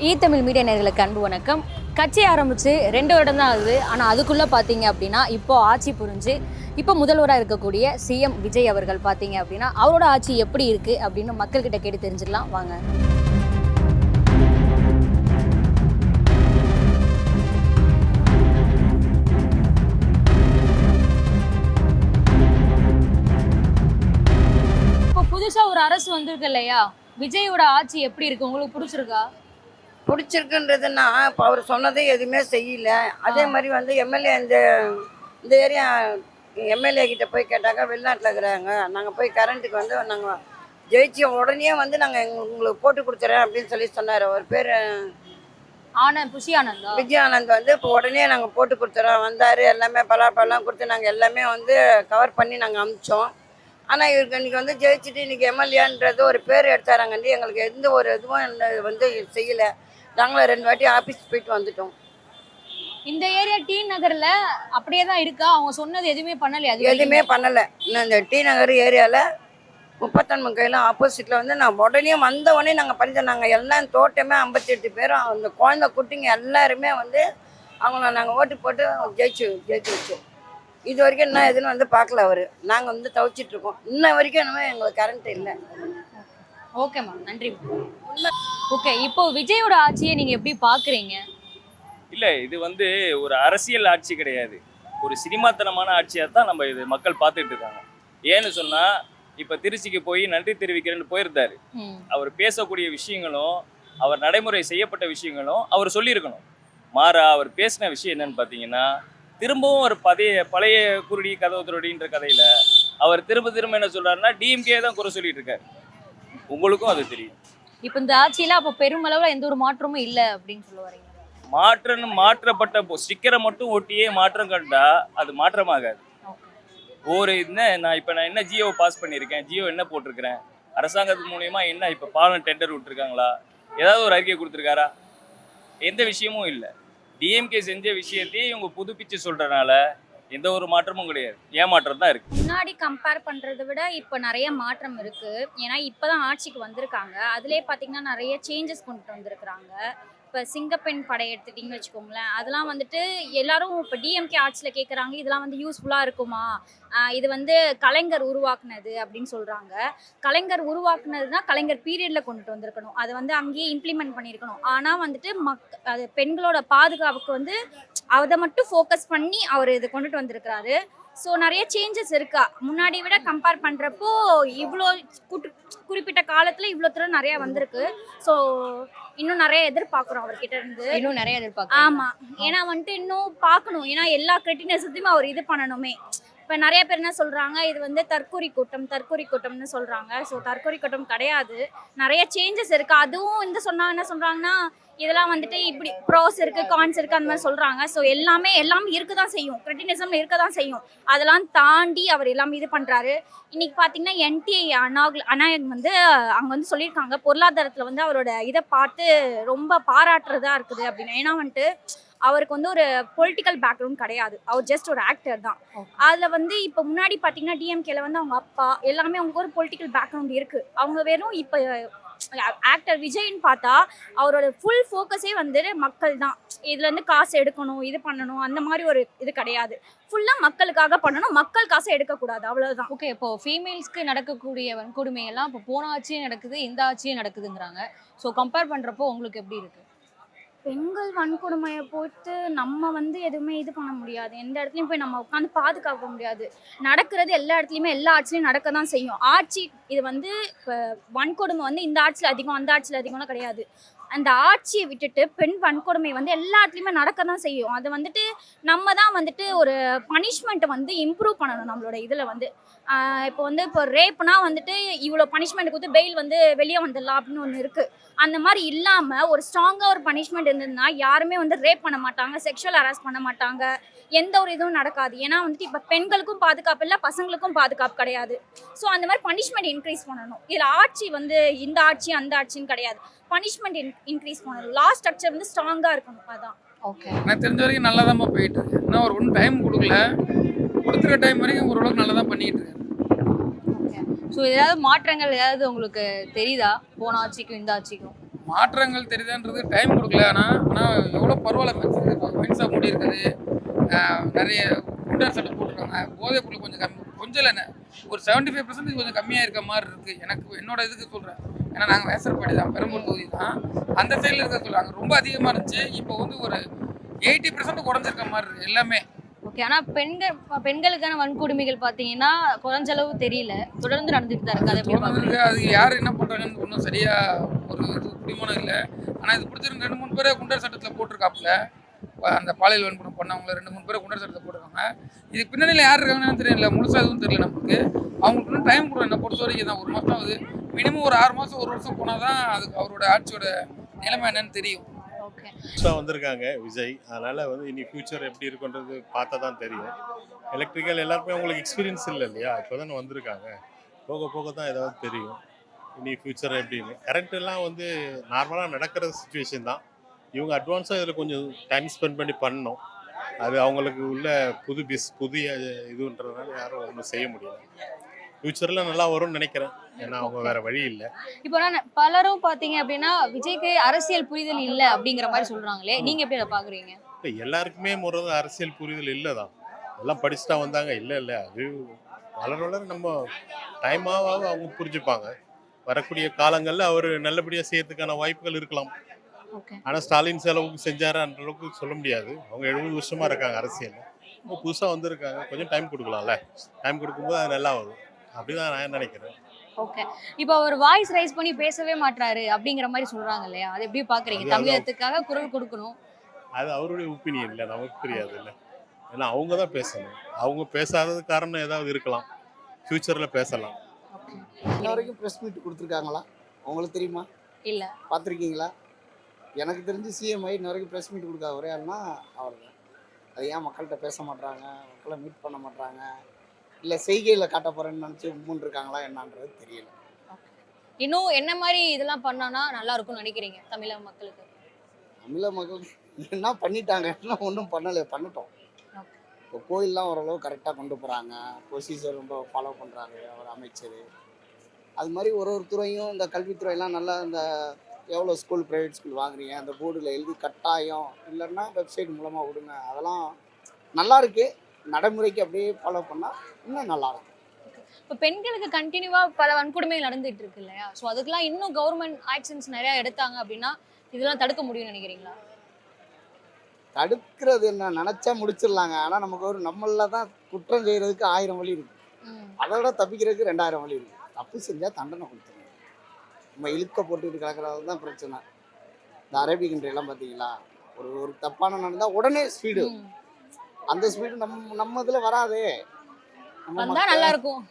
Tamil media நேயர்களுக்கு அன்பு வணக்கம். கட்சி ஆரம்பித்து 2 வருடம் தான் ஆகுது. ஆனால் அதுக்குள்ளே பார்த்தீங்க அப்படின்னா இப்போ ஆட்சி புரிஞ்சு இப்போ முதல்வராக இருக்கக்கூடிய சிஎம் விஜய் அவர்கள் பார்த்தீங்க அப்படின்னா அவரோட ஆட்சி எப்படி இருக்குது அப்படின்னு மக்கள்கிட்ட கேட்டு தெரிஞ்சுக்கலாம் வாங்க. இப்போ புதுசாக ஒரு அரசு வந்திருக்கு இல்லையா, விஜயோட ஆட்சி எப்படி இருக்கு, உங்களுக்கு பிடிச்சிருக்கா? பிடிச்சிருக்குன்றதுன்னா இப்போ அவர் சொன்னதே எதுவுமே செய்யல. அதே மாதிரி வந்து எம்எல்ஏ இந்த இந்த ஏரியா எம்எல்ஏ கிட்ட போய் கேட்டாங்க, வெளிநாட்டில் இருக்கிறாங்க, நாங்கள் போய் கரண்ட்டுக்கு வந்து நாங்கள் ஜெயிச்சு உடனே வந்து நாங்கள் உங்களுக்கு போட்டு கொடுத்துறேன் அப்படின்னு சொல்லி சொன்னார். அவர் பேர் புஷி ஆனந்தா. விஜய் ஆனந்த் வந்து இப்போ உடனே நாங்கள் போட்டு கொடுத்துறோம் வந்தார். எல்லாமே பலாப்பழம் கொடுத்து நாங்கள் எல்லாமே வந்து கவர் பண்ணி நாங்கள் அனுப்பிச்சோம். ஆனால் இவருக்கு இன்றைக்கி வந்து ஜெயிச்சுட்டு இன்றைக்கி எம்எல்ஏன்றது ஒரு பேர் எடுத்தாராங்கண்டி எங்களுக்கு எந்த ஒரு இதுவும் வந்து செய்யலை. நாங்களும் 2 வாட்டி ஆஃபீஸ் போயிட்டு வந்துட்டோம். இந்த ஏரியா டி நகர்ல அப்படியே தான் இருக்கா? அவங்க சொன்னது எதுவுமே பண்ணலையா? எதுவுமே பண்ணலை. இன்னும் இந்த டி நகர் ஏரியாவில் 33 கையில் ஆப்போசிட்டில் வந்து நான் உடனே வந்தவொடனே நாங்கள் பண்ணிட்டோம். நாங்கள் எல்லாம் தோட்டமே 58 பேரும் அந்த குழந்தை குட்டிங்க எல்லாருமே வந்து அவங்கள நாங்கள் ஓட்டு போட்டு ஜெயிச்சு வச்சோம். இது வரைக்கும் இன்னும் எதுன்னு வந்து பார்க்கல அவர். நாங்கள் வந்து தவிச்சிட்ருக்கோம். இன்ன வரைக்கும் இன்னுமே எங்களுக்கு கரண்ட் இல்லை. ஓகே மேம், நன்றி. ஓகே, இப்போ விஜயோட ஆட்சியை நீங்க எப்படி பாக்குறீங்க? இல்ல, இது வந்து ஒரு அரசியல் ஆட்சி கிடையாது, ஒரு சினிமாத்தனமான ஆட்சியா தான் நம்ம இது மக்கள் பார்த்துட்டு இருக்காங்க. ஏன்னு சொன்னா இப்ப திருச்சிக்கு போய் நன்றி தெரிவிக்கிறேன்னு போயிருந்தாரு. அவர் பேசக்கூடிய விஷயங்களும் அவர் நடைமுறை செய்யப்பட்ட விஷயங்களும் அவர் சொல்லியிருக்கணும். மாறா அவர் பேசின விஷயம் என்னன்னு பார்த்தீங்கன்னா, திரும்பவும் ஒரு பழைய குருடி கதவு திருடின்ற கதையில அவர் திரும்ப என்ன சொல்றாருன்னா டிஎம்கே தான் குறை சொல்லிட்டு இருக்காரு. உங்களுக்கும் அது தெரியும். இப்போ இந்த ஆட்சியில அப்போ பெருமளவுல எந்த ஒரு மாற்றமும் இல்லை அப்படின்னு சொல்ல வரீங்க? மாற்றப்பட்ட ஸ்டிக்கரை மட்டும் ஒட்டியே மாற்றம் கண்டா அது மாற்றமாகாது. நான் என்ன ஜியோ பாஸ் பண்ணியிருக்கேன், ஜியோ என்ன போட்டிருக்கிறேன், அரசாங்கத்து மூலியமா என்ன இப்போ பாலம் டெண்டர் விட்டுருக்காங்களா, ஏதாவது ஒரு அறிக்கை கொடுத்துருக்காரா? எந்த விஷயமும் இல்லை. டிஎம்கே செஞ்ச விஷயத்தையே இவங்க புதுப்பிச்சு சொல்றதுனால எந்த ஒரு மாற்றமும் கிடையாது, ஏமாற்றம் தான் இருக்கு. முன்னாடி கம்பேர் பண்றதை விட இப்போ நிறைய மாற்றம் இருக்கு. ஏன்னா இப்போதான் ஆட்சிக்கு வந்திருக்காங்க. அதுலேயே பார்த்தீங்கன்னா நிறைய சேஞ்சஸ் கொண்டு வந்திருக்கிறாங்க. இப்போ சிங்கப்பெண் படை எடுத்துட்டிங்கன்னு வச்சுக்கோங்களேன், அதெல்லாம் வந்துட்டு எல்லாரும் இப்போ டிஎம்கே ஆட்சியில் கேட்குறாங்க, இதெல்லாம் வந்து யூஸ்ஃபுல்லாக இருக்குமா, இது வந்து கலைஞர் உருவாக்குனது அப்படின்னு சொல்கிறாங்க. கலைஞர் உருவாக்குனதுன்னா கலைஞர் பீரியடில் கொண்டுட்டு வந்திருக்கணும், அதை வந்து அங்கேயே இம்ப்ளிமெண்ட் பண்ணியிருக்கணும். ஆனால் வந்துட்டு அது பெண்களோட பாதுகாப்புக்கு வந்து அதை மட்டும் ஃபோக்கஸ் பண்ணி அவர் இதை கொண்டுட்டு வந்திருக்கிறாரு. ஸோ நிறைய சேஞ்சஸ் இருக்கா, முன்னாடி விட கம்பேர் பண்ணுறப்போ இவ்வளோ குறிப்பிட்ட காலத்தில் இவ்வளோ தூரம் நிறையா வந்திருக்கு. ஸோ இன்னும் நிறைய எதிர்பார்க்குறோம் அவர்கிட்ட இருந்து. இன்னும் நிறைய எதிர்பார்க்குறோம். ஆமாம், ஏன்னா வந்துட்டு இன்னும் பார்க்கணும். ஏன்னா எல்லா கிரிட்டினிசத்தையும் அவர் இது பண்ணணுமே. இப்போ நிறைய பேர் என்ன சொல்கிறாங்க, இது வந்து தற்கொலை கூட்டம்னு சொல்கிறாங்க. ஸோ தற்கொலை கூட்டம் கிடையாது, நிறைய சேஞ்சஸ் இருக்குது. அதுவும் என்ன சொல்கிறாங்கன்னா, இதெல்லாம் வந்துட்டு இப்படி ப்ரோஸ் இருக்குது, கான்ஸ் இருக்குது, அந்த மாதிரி சொல்கிறாங்க. ஸோ எல்லாமே இருக்க தான் செய்யும், கிரிட்டினிசம் இருக்க தான் செய்யும். அதெல்லாம் தாண்டி அவர் எல்லாமே இது பண்ணுறாரு. இன்றைக்கி பார்த்தீங்கன்னா என்டிஐ அநாயக் வந்து அங்கே வந்து சொல்லியிருக்காங்க, பொருளாதாரத்தில் வந்து அவரோட இதை பார்த்து ரொம்ப பாராட்டுறதா இருக்குது அப்படின்னு. ஏன்னா வந்துட்டு அவருக்கு வந்து ஒரு பொலிட்டிக்கல் பேக்ரவுண்ட் கிடையாது, அவர் ஜஸ்ட் ஒரு ஆக்டர் தான். அதில் வந்து இப்போ முன்னாடி பார்த்தீங்கன்னா டிஎம்கேல வந்து அவங்க அப்பா எல்லாமே அவங்க ஒரு பொலிட்டிக்கல் பேக்ரவுண்ட் இருக்குது. அவங்க வெறும் இப்போ ஆக்டர் விஜய்ன்னு பார்த்தா அவரோட ஃபுல் ஃபோக்கஸே வந்து மக்கள் தான். இதுலேருந்து காசு எடுக்கணும், இது பண்ணணும், அந்த மாதிரி ஒரு இது கிடையாது. ஃபுல்லாக மக்களுக்காக பண்ணணும், மக்கள் காசை எடுக்கக்கூடாது, அவ்வளோதான். ஓகே, இப்போ ஃபீமேல்ஸ்க்கு நடக்கக்கூடிய வன்கொடுமையெல்லாம் இப்போ போன ஆட்சியும் நடக்குது, இந்த ஆட்சியும் நடக்குதுங்கிறாங்க. ஸோ கம்பேர் பண்ணுறப்போ உங்களுக்கு எப்படி இருக்குது? பெண்கள் வன்கொடுமையை போட்டு நம்ம வந்து எதுவுமே இது பண்ண முடியாது, எந்த இடத்துலையும் போய் நம்ம உட்காந்து பாதுகாக்க முடியாது. நடக்கிறது எல்லா இடத்துலையுமே எல்லா ஆட்சிலையும் நடக்க தான் செய்யும். ஆட்சி இது வந்து இப்போ வன்கொடுமை வந்து இந்த ஆட்சியில் அதிகம் அந்த ஆட்சியில் அதிகம்லாம் கிடையாது. அந்த ஆட்சியை விட்டுட்டு பெண் வன்கொடுமை வந்து எல்லா இடத்துலையுமே நடக்க தான் செய்யும். அது வந்துட்டு நம்ம தான் வந்துட்டு ஒரு பனிஷ்மெண்ட்டை வந்து இம்ப்ரூவ் பண்ணணும் நம்மளோட இதில் வந்து. இப்போ ரேப்னா வந்துட்டு இவ்வளோ பனிஷ்மெண்ட் கொடுத்து பெயில் வந்து வெளியே வந்துடலாம் அப்படின்னு ஒன்று இருக்குது. அந்த மாதிரி இல்லாமல் ஒரு ஸ்ட்ராங்காக ஒரு பனிஷ்மெண்ட் இருந்ததுன்னா யாருமே வந்து ரேப் பண்ண மாட்டாங்க, செக்ஷுவல் ஹராஸ் பண்ண மாட்டாங்க, எந்த ஒரு இதுவும் நடக்காது. ஏன்னா வந்துட்டு இப்போ பெண்களுக்கும் பாதுகாப்பு இல்லை, பசங்களுக்கும் பாதுகாப்பு கிடையாது. ஸோ அந்த மாதிரி பனிஷ்மெண்ட் இன்க்ரீஸ் பண்ணணும். இதில் ஆட்சி வந்து இந்த ஆட்சி அந்த ஆட்சின்னு கிடையாது, பனிஷ்மெண்ட் இன்க்ரீஸ் பண்ணணும். லா ஸ்ட்ரக்சர் வந்து ஸ்ட்ராங்காக இருக்கணும். அதான். ஓகே, எனக்கு தெரிஞ்ச வரைக்கும் நல்லா தான் போயிட்டு இருக்கு. ஆனால் ஒரு ஒன்றும் டைம் கொடுக்குற டைம் வரைக்கும் ஓரளவுக்கு நல்லா தான் பண்ணிட்டு இருக்கு. ஸோ ஏதாவது மாற்றங்கள் ஏதாவது உங்களுக்கு தெரியுதா போன ஆட்சிக்கும் இந்த ஆட்சிக்கும்? மாற்றங்கள் தெரியுதான்றது டைம் கொடுக்கல. ஆனால் எவ்வளோ பரவாயில்ல ஒயின் ஷாப் மூடி இருக்குது, நிறைய குண்டர் சட்டை போட்டிருக்காங்க, போதைப் பொருள் கொஞ்சம் கம்மி, கொஞ்சம் இல்லைண்ணே ஒரு 75% கொஞ்சம் கம்மியாக இருக்க மாதிரி இருக்குது. எனக்கு என்னோட இதுக்கு சொல்கிறேன், ஏன்னா நாங்கள் வேசரப்பாடி தான், பெரம்பூர் தொகுதி தான், அந்த சைடில் இருக்க சொல்கிறாங்க ரொம்ப அதிகமாக இருந்துச்சு. இப்போ வந்து ஒரு 80% குறைஞ்சிருக்க மாதிரி இருக்குது எல்லாமே. ஓகே. ஆனா பெண்களுக்கான வன்கொடுமைகள் பாத்தீங்கன்னா குறைஞ்ச அளவு தெரியல, தொடர்ந்து நடந்துட்டு தான் இருக்கு. அதை எப்படி தொடர்ந்து பாக்குறீங்க? இருக்கு. அது யார் என்ன பண்ணுறாங்கன்னு ஒன்றும் சரியாக ஒரு இது பிடிமானம் இல்லை. ஆனால் இது பிடிச்சிருந்து 2-3 பேரை குண்டர் சட்டத்தில் போட்டிருக்காப்புல, அந்த பாலியல் வன்கொடுமை பண்ணவங்கள 2-3 பேரை குண்டர் சட்டத்தில் போட்டிருக்காங்க. இது பின்னணியில் யார் இருக்காங்கன்னு தெரியல, முழுசாக எதுவும் தெரியல நமக்கு. அவங்களுக்கு இன்னும் டைம் கொடுக்கும். என்னை பொறுத்த வரைக்கும் தான் 1 மாதம் ஆகுது, மினிமம் ஒரு 6 மாதம் 1 வருஷம் போனால் தான் அதுக்கு அவரோட ஆட்சியோட நிலைமை என்னன்னு தெரியும். ஓகே. புதுசாக வந்திருக்காங்க விஜய், அதனால் வந்து இனி ஃப்யூச்சர் எப்படி இருக்குன்றது பார்த்தா தான் தெரியும். எலக்ட்ரிக்கல் எல்லாருமே அவங்களுக்கு எக்ஸ்பீரியன்ஸ் இல்லை இல்லையா, இப்போ தானே வந்திருக்காங்க, போக போக தான் ஏதாவது தெரியும் இனி ஃப்யூச்சர் எப்படின்னு. கரண்ட் எல்லாம் வந்து நார்மலாக நடக்கிற சுச்சுவேஷன் தான். இவங்க அட்வான்ஸாக இதில் கொஞ்சம் டைம் ஸ்பெண்ட் பண்ணி பண்ணணும். அது அவங்களுக்கு உள்ள புதிய இதுன்றதுனால யாரும் ஒன்றும் செய்ய முடியல. ஃப்யூச்சரில் நல்லா வரும்னு நினைக்கிறேன், ஏன்னா அவங்க வேற வழி இல்லை. இப்போ பலரும் பாத்தீங்க அப்படின்னா விஜய்க்கு அரசியல் புரிதல் இல்ல அப்படிங்கிற மாதிரி சொல்றாங்களே, நீங்க எப்படி அதை பாக்குறீங்க? இல்லை, எல்லாருக்குமே முறை அரசியல் புரிதல் இல்லை தான், எல்லாம் படிச்சுட்டா வந்தாங்க. இல்லை அது வளர வளர நம்ம டைமாக அவங்க புரிஞ்சுப்பாங்க. வரக்கூடிய காலங்களில் அவர் நல்லபடியாக செய்யறதுக்கான வாய்ப்புகள் இருக்கலாம். ஓகே. ஆனால் ஸ்டாலின் செலவுக்கு செஞ்சாருன்ற அளவுக்கு சொல்ல முடியாது. அவங்க 70 வருஷமா இருக்காங்க அரசியலில், இப்போ புதுசாக வந்திருக்காங்க, கொஞ்சம் டைம் கொடுக்கலாம்ல. டைம் கொடுக்கும்போது அது நல்லா வரும், அப்படிதான் நான் நினைக்கிறேன். ஓகே. இப்போ அவர் வாய்ஸ் ரைஸ் பண்ணி பேசவே மாட்டாரு அப்படிங்கிற மாதிரி சொல்றாங்க இல்லையா, அதை எப்படி பாக்குறீங்க? தமிழகத்துக்காக குரல் கொடுக்கணும், அது அவருடைய ஒப்பீனியன் இல்லை, நமக்கு தெரியாது இல்லை. ஏன்னா அவங்க தான் பேசணும். அவங்க பேசாதது காரணம் ஏதாவது இருக்கலாம், ஃப்யூச்சரில் பேசலாம். இன்ன வரைக்கும் ப்ரெஸ் மீட் கொடுத்துருக்காங்களா உங்களுக்கு தெரியுமா? இல்ல. பார்த்துருக்கீங்களா? எனக்கு தெரிஞ்சு சிஎம்ஐ இன்ன வரைக்கும் ப்ரெஸ் மீட் கொடுக்காத ஒரே ஆள்னா அவர் தான். அது ஏன் மக்கள்கிட்ட பேச மாட்றாங்க, மக்களை மீட் பண்ண மாட்றாங்க, இல்லை செய்கையில் காட்ட போகிறேன்னு நினச்சி முன் இருக்காங்களா என்னன்றது தெரியல. இன்னும் என்ன மாதிரி இதெல்லாம் பண்ணானா நல்லா இருக்கும்னு நினைக்கிறீங்க தமிழக மக்களுக்கு? தமிழக மக்களுக்கு என்ன பண்ணிட்டாங்க, என்ன ஒன்றும் பண்ணட்டோம். இப்போ கோயிலெலாம் ஓரளவு கரெக்டாக கொண்டு போகிறாங்க, ப்ரொசீஜர் ரொம்ப ஃபாலோ பண்ணுறாங்க அவர் அமைச்சர். அது மாதிரி ஒரு துறையும், இந்த கல்வித்துறையெல்லாம் நல்லா, இந்த எவ்வளோ ஸ்கூல் ப்ரைவேட் ஸ்கூல் வாங்குறீங்க அந்த போர்டில் எழுதி கட்டாயம், இல்லைன்னா வெப்சைட் மூலமாக விடுங்க, அதெல்லாம் நல்லா இருக்கு. நடைமுறைக்கு அப்படியே ஃபாலோ பண்ணால் இன்னும் நல்லாயிருக்கும். இப்போ பெண்களுக்கு கண்டினியூவா பல வன்கொடுமைகள் நடந்துட்டு இருக்கு இல்லையா, ஸோ அதுக்கெல்லாம் இன்னும் கவர்மெண்ட் ஆக்ஷன்ஸ் நிறைய எடுத்தாங்க அப்படின்னா இதெல்லாம் தடுக்க முடியும்னு நினைக்கிறீங்களா? தடுக்கிறது என்ன, நினச்சா முடிச்சிடலாங்க. ஆனால் நமக்கு ஒரு நம்மளில் தான் குற்றம் செய்கிறதுக்கு 1000 வழி இருக்குது, அதோட தப்பிக்கிறதுக்கு 2000 வழி இருக்குது. தப்பு செஞ்சால் தண்டனை கொடுத்துருங்க. நம்ம இழுக்க போட்டுக்கிட்டு கிடக்கிறது தான் பிரச்சனை. இந்த அரேபி கண்ட்ரியெல்லாம் பார்த்தீங்களா, ஒரு தப்பான நடந்தால் உடனே ஸ்பீடு, அந்த ஸ்பீடு நம்ம இதில் வராதே. நல்லா இருக்கும்,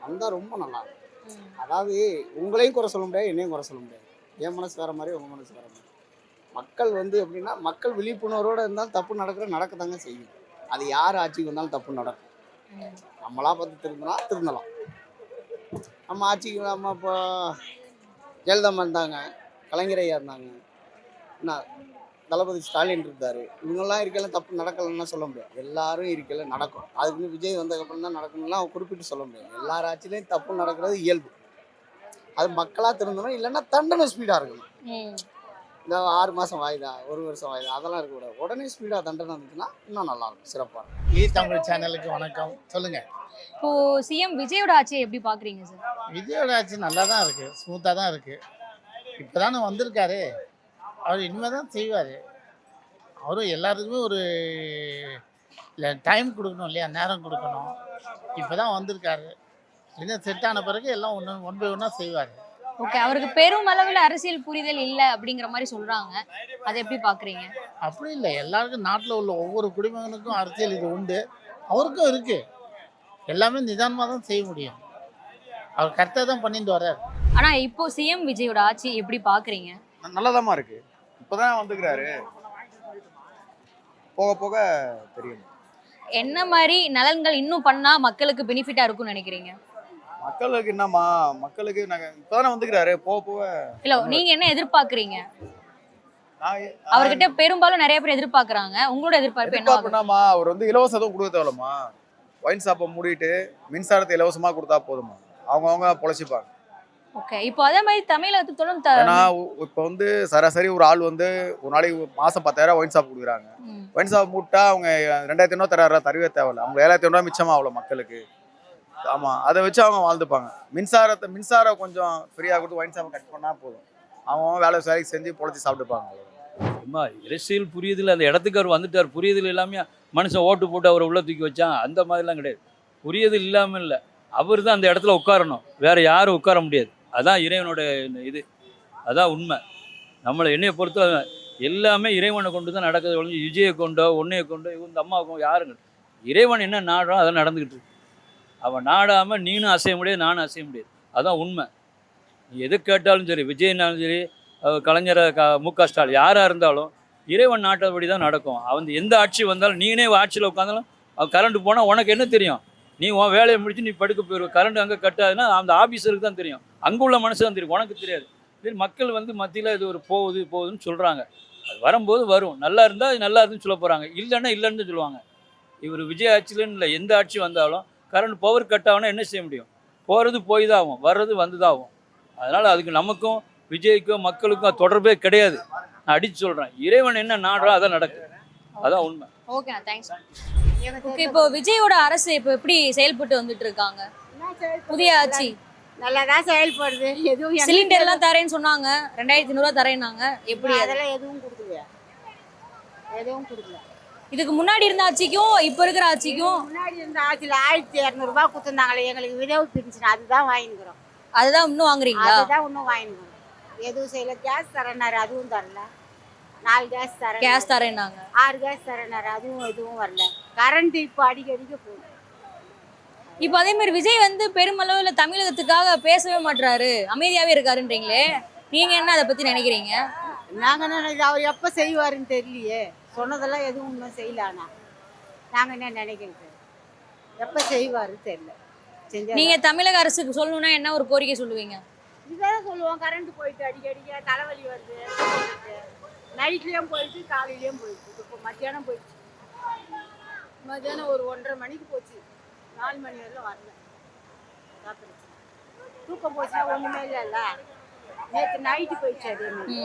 வந்தால் ரொம்ப நல்லா இருக்கும். அதாவது உங்களையும் குறை சொல்ல முடியாது, என்னையும் குறை சொல்ல முடியாது. என் மனசு வேற மாதிரி, உங்கள் மனசு வேற மாதிரி. மக்கள் வந்து எப்படின்னா, மக்கள் விழிப்புணர்வோடு இருந்தாலும் தப்பு நடக்கத்தாங்க செய்யும். அது யார் ஆட்சிக்கு வந்தாலும் தப்பு நடக்கும். நம்மளா பார்த்து திருந்தலாம். நம்ம ஆட்சிக்கு நம்ம இப்போ ஜெயலலிதா இருந்தாங்க, கலைஞர் ஐயா இருந்தாங்க, என்ன தளபதி ஸ்டாலின் இருந்தார். இவங்கெல்லாம் இருக்கையில் தப்பு நடக்கலைன்னா சொல்ல முடியாது. எல்லாரும் இருக்கையில் நடக்கும். அதுக்குன்னு விஜய் வந்ததுக்கப்புறம் தான் நடக்கணும்லாம் குறிப்பிட்டு சொல்ல முடியாது. எல்லார் ஆட்சியிலையும் தப்பு நடக்கிறது இயல்பு. அது மக்களாக திருந்தணும், இல்லைன்னா தண்டனை ஸ்பீடாக இருக்கணும். இந்த 6 மாதம் வாய்தா, 1 வருஷம் வாய்தா, அதெல்லாம் இருக்கக்கூடாது. உடனே ஸ்பீடாக தண்டனை வந்துச்சுன்னா இன்னும் நல்லாயிருக்கும், சிறப்பாக இருக்கும். தமிழ் சேனலுக்கு வணக்கம். சொல்லுங்கள். இப்போ சிஎம் விஜயோட ஆட்சியை எப்படி பார்க்குறீங்க சார்? விஜயோட ஆட்சி நல்லா தான் இருக்குது, ஸ்மூத்தாக தான் இருக்குது. இப்போ தானே வந்திருக்காரு, அவர் இனிமேல் தான் செய்வார். அவரும் எல்லாருக்குமே ஒரு டைம் கொடுக்கணும் இல்லையா, நேரம் கொடுக்கணும். இப்போ தான் வந்திருக்காரு, இன்னும் செட் ஆன பிறகு எல்லாம் ஒன் பை ஒன்னாக செய்வார். ஓகே. அவருக்கு பெரும் அளவில் அரசியல் புரிதல் இல்லை அப்படிங்கிற மாதிரி சொல்றாங்க, அதை எப்படி பார்க்குறீங்க? அப்படி இல்லை, எல்லாருக்கும் நாட்டில் உள்ள ஒவ்வொரு குடிமகனுக்கும் அரசியல் இது உண்டு, அவருக்கும் இருக்குது. எல்லாமே நிதானமாக தான் செய்ய முடியும். அவர் கரெக்டாக தான் பண்ணிட்டு வர்றார். ஆனால் இப்போ சிஎம் விஜயோட ஆட்சி எப்படி பார்க்குறீங்க? நல்லதாமா இருக்கு. இப்போதான் வந்துக்கிறாரு, போக போக தெரியும். என்ன மாதிரி நலன்கள் இன்னும் பண்ணா மக்களுக்கு பெனிஃபிட்டா இருக்கும்னு நினைக்கிறீங்க? மக்களுக்கு என்னம்மா, மக்களுக்கு நாங்க இப்பதானே வந்துக்கிறாரு, போக போக இல்ல நீங்க என்ன எதிர்பார்க்கறீங்க? நான் அவர்கிட்ட பெரும்பாலும் நிறைய பேர் எதிர்பார்க்கறாங்க, உங்களோட எதிர்பார்ப்பு என்ன? எதிர்பார்ப்புனாமா, அவர் வந்து இலவசம் எதுவும் கொடுக்க தேவையில்லம்மா. ஒயின் ஷாப்பை மூடிட்டு மின்சாரத்தை இலவசமாக கொடுத்தா போதுமா, அவங்கவுங்க பொழைச்சிப்பாங்க. ஓகே. இப்போ அதே மாதிரி தமிழகத்தோட ஏன்னா இப்போ வந்து சராசரி ஒரு ஆள் வந்து ஒரு நாளைக்கு மாசம் 10,000 ஒயின் ஷாப் கொடுக்குறாங்க. ஒயின் ஷாப் மூட்டா அவங்க 2,500 தராரா தரவே தேவையில்ல. அவங்க 7,500 மிச்சமா அவ்வளோ மக்களுக்கு. ஆமா, அதை வச்சு அவங்க வாழ்ந்துப்பாங்க. மின்சாரம் கொஞ்சம் ஃப்ரீயாக கொடுத்து ஒயின் ஷாப்பை கட் பண்ணா போதும். அவங்க வேலைக்கு செஞ்சு பொழைச்சி சாப்பிட்டுப்பாங்க. அம்மா அரசியல் புரியுதில்ல, அந்த இடத்துக்கு அவர் வந்துட்டார். புரியுதில் இல்லாமல் மனுஷன் ஓட்டு போட்டு அவரை உள்ள தூக்கி வச்சான், அந்த மாதிரிலாம் கிடையாது. புரியுதில் இல்லாமல் இல்லை, அவர் தான் அந்த இடத்துல உட்காரணும், வேற யாரும் உட்கார முடியாது. அதான் இறைவனோட இது, அதான் உண்மை. நம்மளை என்னையை பொறுத்த எல்லாமே இறைவனை கொண்டு தான் நடக்குது ஒழிஞ்சு விஜயை கொண்டோ உன்னையை கொண்டோ இந்த அம்மாவுக்கும் யாருங்க. இறைவன் என்ன நாடுறோம் அதான் நடந்துக்கிட்டு இருக்கு. அவன் நாடாமல் நீனும் அசைய முடியாது, நானும் அசைய முடியாது. அதான் உண்மை. நீ எது கேட்டாலும் சரி, விஜய்னாலும் சரி, கலைஞர் மு.க. ஸ்டாலின் யாராக இருந்தாலும் இறைவன் நாட்டபடி தான் நடக்கும். அவன் எந்த ஆட்சி வந்தாலும் நீனே ஆட்சியில் உட்காந்தாலும் அவன் கரண்ட் போனால் உனக்கு என்ன தெரியும்? நீ உன் வேலையை முடிச்சு நீ படுக்க போயிடுவ. கரண்ட் அங்கே கட்டாதுன்னா அந்த ஆஃபீஸருக்கு தான் தெரியும், அங்கே உள்ள மனுஷன் தான் தெரியும், உனக்கு தெரியாது. இது மக்கள் வந்து மத்தியில் இது ஒரு போகுதுன்னு சொல்கிறாங்க. அது வரும்போது வரும். நல்லா இருந்தால் அது நல்லா இருக்குன்னு சொல்ல போகிறாங்க, இல்லைன்னா இல்லைன்னு சொல்லுவாங்க. இவர் விஜய் ஆட்சியிலன்னு இல்லை, எந்த ஆட்சி வந்தாலும் கரண்ட் பவர் கட் ஆகுனா என்ன செய்ய முடியும்? போகிறது போய் தான் ஆகும், வர்றது வந்து தான் ஆகும். அதனால் அதுக்கு நமக்கும் விஜய்க்கும் மக்களுக்கும் தொடர்பே கிடையாது. நான் அடித்து சொல்கிறேன், இறைவன் என்ன நாடுறோ அதான் நடக்குது, அதான் உண்மை. Okay, thanks. ஓகே, இப்போ விஜயோட அரசு இப்போ எப்படி செயல்பட்டு வந்துட்டு இருக்காங்க? புதிய ஆட்சி நல்லா தான் செயல்படுது. எதுவும் சிலிண்டர் எல்லாம் தரேன்னு சொன்னாங்க, 2,500 தரேன்னாங்க. எப்படி அதெல்லாம் எதுவும் கொடுக்கலையா? எதுவும் கொடுக்கல. இதுக்கு முன்னாடி இருந்த ஆட்சிக்கும் இப்போ இருக்கிற ஆட்சிக்கும் முன்னாடி இருந்த ஆட்சியில் 1,200 கொடுத்துருந்தாங்களே எங்களுக்கு விதவு பென்ஷன், அதுதான் வாங்கிக்கிறோம். அதுதான் இன்னும் வாங்குறீங்களா? அதுதான் இன்னும் வாங்கிக்கிறோம். எதுவும் செய்யல. கேஸ் தரேன்னாரு, அதுவும் தரல. 4 கேஸ் தரேன், கேஸ் தரேன்னாங்க. 6 கேஸ் தரேன்னாரு, அதுவும் எதுவும் வரல. கரண்ட் இப்போ அடிக்கடிக்க போகுது. இப்போ அதே மாதிரி விஜய் வந்து பெருமளவில் தமிழகத்துக்காக பேசவே மாட்டாரு, அமைதியாவே இருக்காருன்றீங்களே, நீங்க என்ன அதை பத்தி நினைக்கிறீங்க? நாங்கள் நினைக்கிறோம் அவர் எப்போ செய்வாருன்னு தெரியலையே. சொன்னதெல்லாம் எதுவும் இன்னும் செய்யலானா நாங்கள் என்ன நினைக்கிறது? எப்போ செய்வாரு தெரியல. நீங்க தமிழக அரசுக்கு சொல்லணும்னா என்ன ஒரு கோரிக்கை சொல்லுவீங்க? இதுதான் சொல்லுவோம். கரண்ட் போயிட்டு அடிக்கடிக்க தலைவலி வருது. நைட்லேயும் போயிட்டு காலையிலையும் போயிட்டு. இப்போ மத்தியானம் போயிடுச்சு. மத்தியானம் ஒரு 1:30 மணிக்கு போச்சு. 4 மணி வரலாம் வரல. தூக்கம் போச்சுன்னா ஒன்றுமே இல்லைல்ல. நேற்று நைட்டு போயிடுச்சு. அதே மாதிரி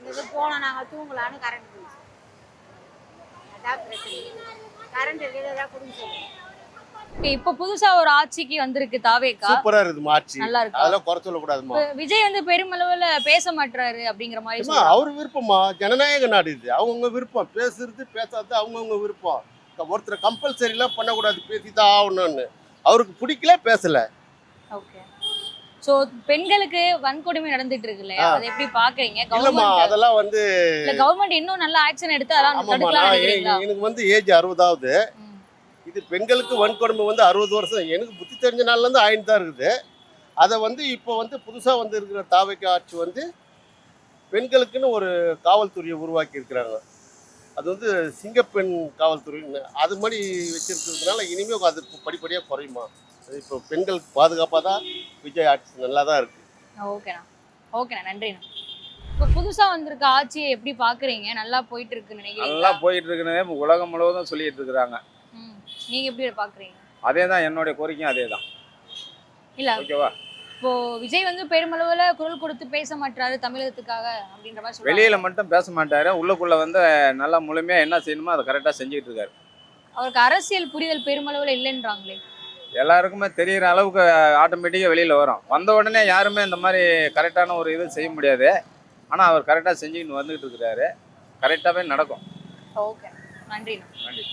இங்கே போனோம் நாங்கள் தூங்கலான்னு கரண்ட் போயிடுச்சு. அதான் பிரச்சனை. கரண்ட் இருக்கிறது ஏதாவது கொடுங்க சொல்லுங்கள். இப்போ புதுசா ஒரு ஆட்சிக்கு வந்திருக்கு தாவேகா. சூப்பரா இருக்குது ஆட்சி, நல்லா இருக்கு. அதெல்லாம் குறை சொல்லக்கூடாதுமா. விஜய் வந்து பெருமளவுல பேச மாட்டாரு அப்படிங்கிற மாதிரி சும்மா அவர் விருப்பமா, ஜனநாயக நாடு இது. அவங்கவுங்க விருப்பம், பேசுறது பேசாது அவங்கவுங்க விருப்பம். ஒருத்தர் கம்பல்சரிலாம் பண்ணக்கூடாது, பேசிதான் ஆகணும்னு. அவருக்கு பிடிக்கல, பேசல. ஓகே. சோ பெண்களுக்கு வன்கொடுமை நடந்துட்டு இருக்குல்ல, அதை எப்படி பாக்குறீங்க? இல்லம்மா, அதெல்லாம் வந்து இல்ல கவர்மெண்ட் இன்னும் நல்ல ஆக்ஷன் எடுத்து அதெல்லாம் தடுக்கலாம் நினைக்கிறீங்களா? எனக்கு வந்து ஏஜ் 60ஆவது. இது பெண்களுக்கு வன்கொடுமை வந்து 60 வருஷம் எனக்கு புத்தி தெரிஞ்ச நாள்ல இருந்து ஆயின்னு தான் இருக்குது. அதை வந்து இப்போ வந்து புதுசா வந்து இருக்கிற தாவேகா ஆட்சி வந்து பெண்களுக்குன்னு ஒரு காவல்துறையை உருவாக்கி இருக்கிறாங்க. அது வந்து சிங்கப்பெண் காவல்துறைன்னு அது மாதிரி வச்சிருக்கிறதுனால இனிமேல் அது படிப்படியாக குறையுமா. இப்போ பெண்களுக்கு பாதுகாப்பாக தான் விஜய் ஆட்சி நல்லா தான் இருக்கு. ஓகேண்ணா, ஓகேண்ணா, நன்றிண்ணா. இப்போ புதுசா வந்திருக்க ஆட்சியை எப்படி பாக்குறீங்க? நல்லா போயிட்டு இருக்குன்னு நினைக்கிறீங்க? நல்லா போயிட்டு இருக்குன்னு உலகம் முழுவதும் சொல்லிட்டு இருக்கிறாங்க. நீங்க எப்படி பாக்குறீங்க? அதே தான் என்னுடைய கோரிக்கையும் அதே தான். இல்ல ஓகேவா? இப்போ விஜய் வந்து பெருமளவுல குரல் கொடுத்து பேச மாட்டாரு தமிழகத்துக்காக அப்படின்ற மாதிரி சொல்றாங்க. வெளியில மட்டும் பேச மாட்டாரு, உள்ளுக்குள்ள வந்து நல்லா முழுமையா என்ன செய்யணுமோ அதை கரெக்டா செஞ்சுட்டு இருக்காரு. அவருக்கு அரசியல் புரிதல் பெருமளவுல இல்லைன்றாங்களே. எல்லாருக்குமே தெரிகிற அளவுக்கு ஆட்டோமேட்டிக்காக வெளியில் வரும். வந்த உடனே யாருமே இந்த மாதிரி கரெக்டான ஒரு இது செய்ய முடியாது. ஆனால் அவர் கரெக்டாக செஞ்சுக்கிட்டு வந்துக்கிட்டு இருக்கிறாரு. கரெக்டாகவே நடக்கும். ஓகே, நன்றி. நன்றி.